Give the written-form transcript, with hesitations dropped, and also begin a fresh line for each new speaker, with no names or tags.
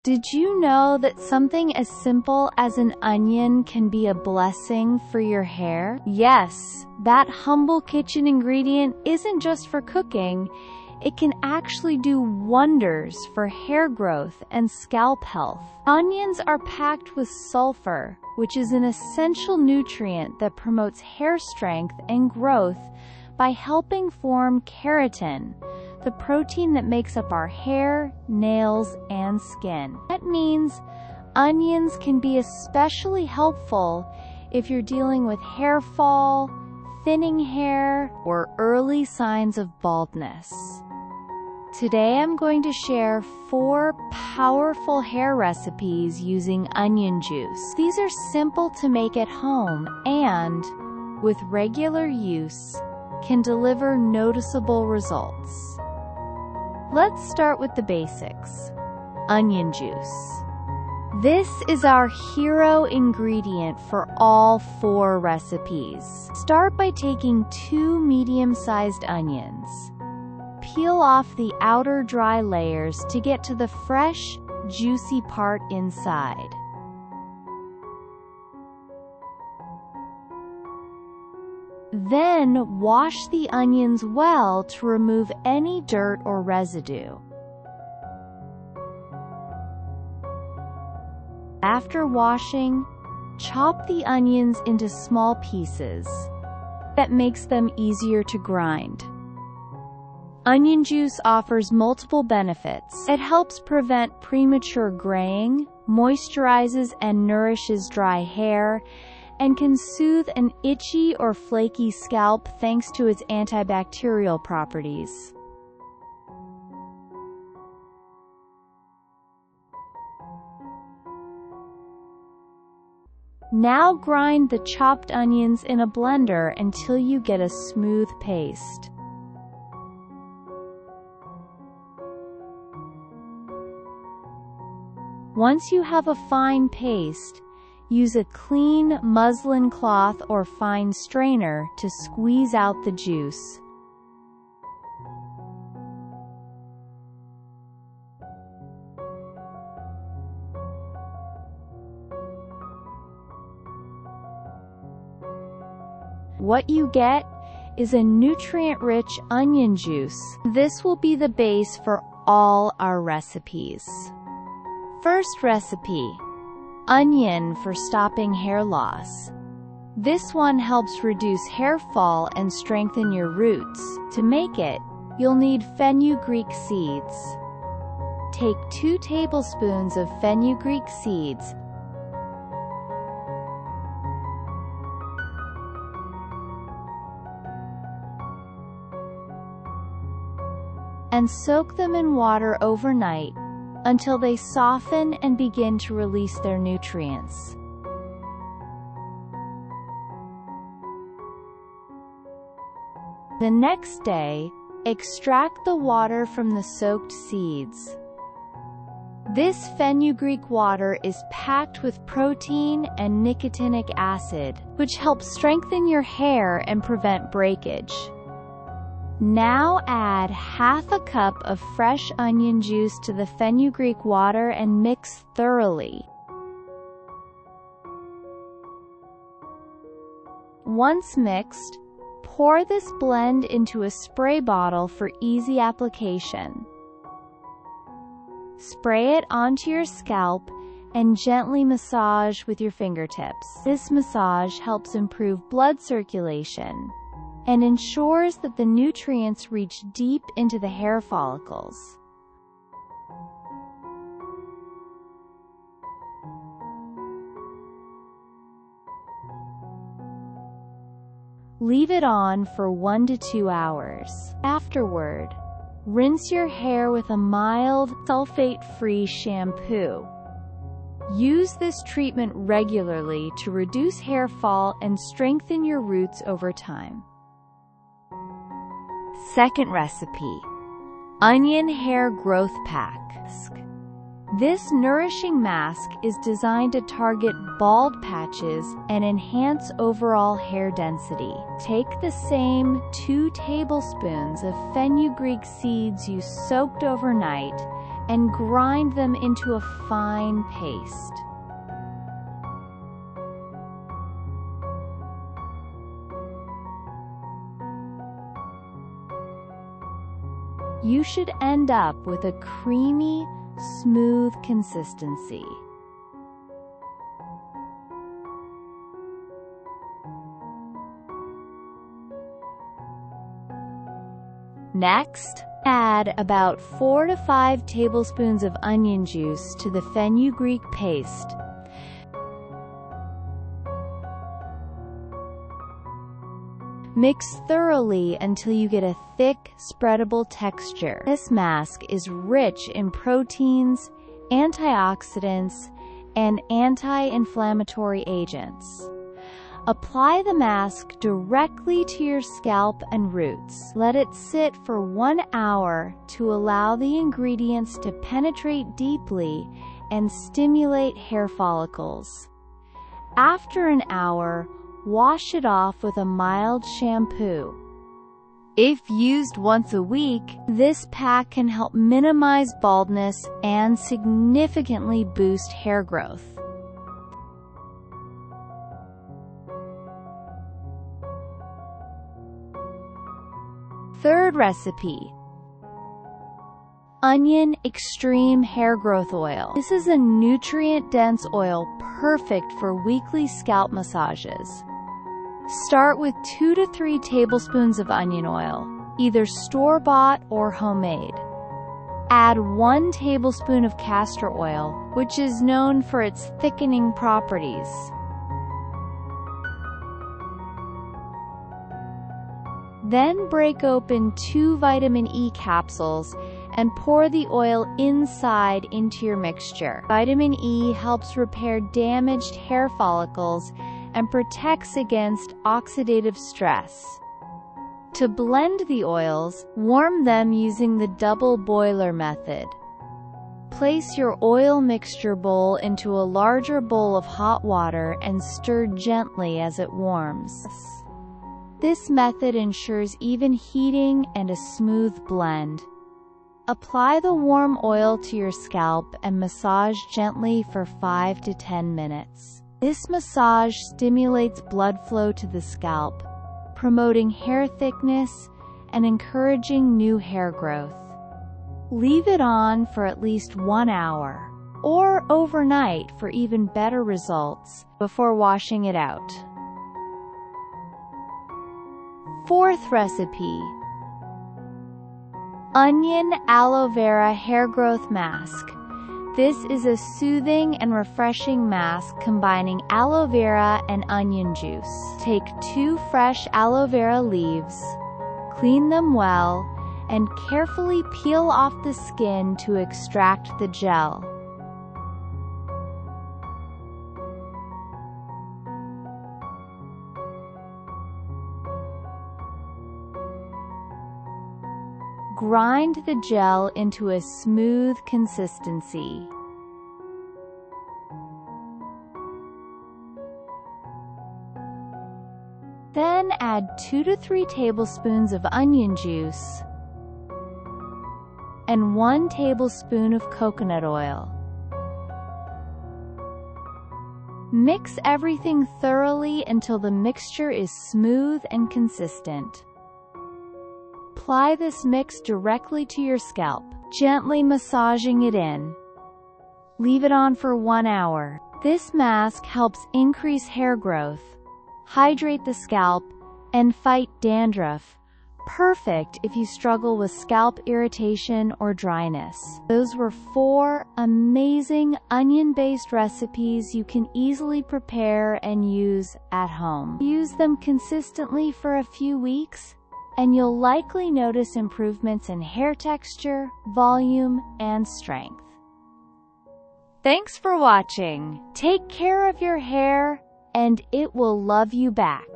Did you know that something as simple as an onion can be a blessing for your hair? Yes, that humble kitchen ingredient isn't just for cooking. It can actually do wonders for hair growth and scalp health. Onions are packed with sulfur, which is an essential nutrient that promotes hair strength and growth by helping form keratin, the protein that makes up our hair, nails, and skin. That means onions can be especially helpful if you're dealing with hair fall, thinning hair, or early signs of baldness. Today I'm going to share 4 powerful hair recipes using onion juice. These are simple to make at home and, with regular use, can deliver noticeable results. Let's start with the basics. Onion juice. This is our hero ingredient for all 4 recipes. Start by taking 2 medium-sized onions. Peel off the outer dry layers to get to the fresh, juicy part inside. Then wash the onions well to remove any dirt or residue. After washing, chop the onions into small pieces. That makes them easier to grind. Onion juice offers multiple benefits. It helps prevent premature graying, moisturizes and nourishes dry hair, and can soothe an itchy or flaky scalp thanks to its antibacterial properties. Now grind the chopped onions in a blender until you get a smooth paste. Once you have a fine paste, use a clean muslin cloth or fine strainer to squeeze out the juice. What you get is a nutrient-rich onion juice. This will be the base for all our recipes. First recipe: onion for stopping hair loss. This one helps reduce hair fall and strengthen your roots. To make it, you'll need fenugreek seeds. Take 2 tablespoons of fenugreek seeds, and soak them in water overnight until they soften and begin to release their nutrients. The next day, extract the water from the soaked seeds. This fenugreek water is packed with protein and nicotinic acid, which helps strengthen your hair and prevent breakage. Now add half a cup of fresh onion juice to the fenugreek water and mix thoroughly. Once mixed, pour this blend into a spray bottle for easy application. Spray it onto your scalp and gently massage with your fingertips. This massage helps improve blood circulation and ensures that the nutrients reach deep into the hair follicles. Leave it on for 1 to 2 hours. Afterward, rinse your hair with a mild, sulfate-free shampoo. Use this treatment regularly to reduce hair fall and strengthen your roots over time. Second recipe: onion hair growth pack. This nourishing mask is designed to target bald patches and enhance overall hair density. Take the same 2 tablespoons of fenugreek seeds you soaked overnight and grind them into a fine paste. You should end up with a creamy, smooth consistency. Next, add about 4 to 5 tablespoons of onion juice to the fenugreek paste. Mix thoroughly until you get a thick, spreadable texture. This mask is rich in proteins, antioxidants, and anti-inflammatory agents. Apply the mask directly to your scalp and roots. Let it sit for 1 hour to allow the ingredients to penetrate deeply and stimulate hair follicles. After an hour, wash it off with a mild shampoo. If used once a week, this pack can help minimize baldness and significantly boost hair growth. Third recipe: Onion Extreme Hair Growth Oil. This is a nutrient-dense oil perfect for weekly scalp massages. Start with 2 to 3 tablespoons of onion oil, either store-bought or homemade. Add 1 tablespoon of castor oil, which is known for its thickening properties. Then break open 2 vitamin E capsules and pour the oil inside into your mixture. Vitamin E helps repair damaged hair follicles and protects against oxidative stress. To blend the oils, warm them using the double boiler method. Place your oil mixture bowl into a larger bowl of hot water and stir gently as it warms. This method ensures even heating and a smooth blend. Apply the warm oil to your scalp and massage gently for 5 to 10 minutes. This massage stimulates blood flow to the scalp, promoting hair thickness and encouraging new hair growth. Leave it on for at least 1 hour, or overnight for even better results, before washing it out. Fourth recipe: Onion Aloe Vera Hair Growth Mask. This is a soothing and refreshing mask combining aloe vera and onion juice. Take 2 fresh aloe vera leaves, clean them well, and carefully peel off the skin to extract the gel. Grind the gel into a smooth consistency. Then add 2 to 3 tablespoons of onion juice and 1 tablespoon of coconut oil. Mix everything thoroughly until the mixture is smooth and consistent. Apply this mix directly to your scalp, gently massaging it in. Leave it on for 1 hour. This mask helps increase hair growth, hydrate the scalp, and fight dandruff. Perfect if you struggle with scalp irritation or dryness. Those were 4 amazing onion-based recipes you can easily prepare and use at home. Use them consistently for a few weeks, and you'll likely notice improvements in hair texture, volume, and strength. Thanks for watching. Take care of your hair, and it will love you back.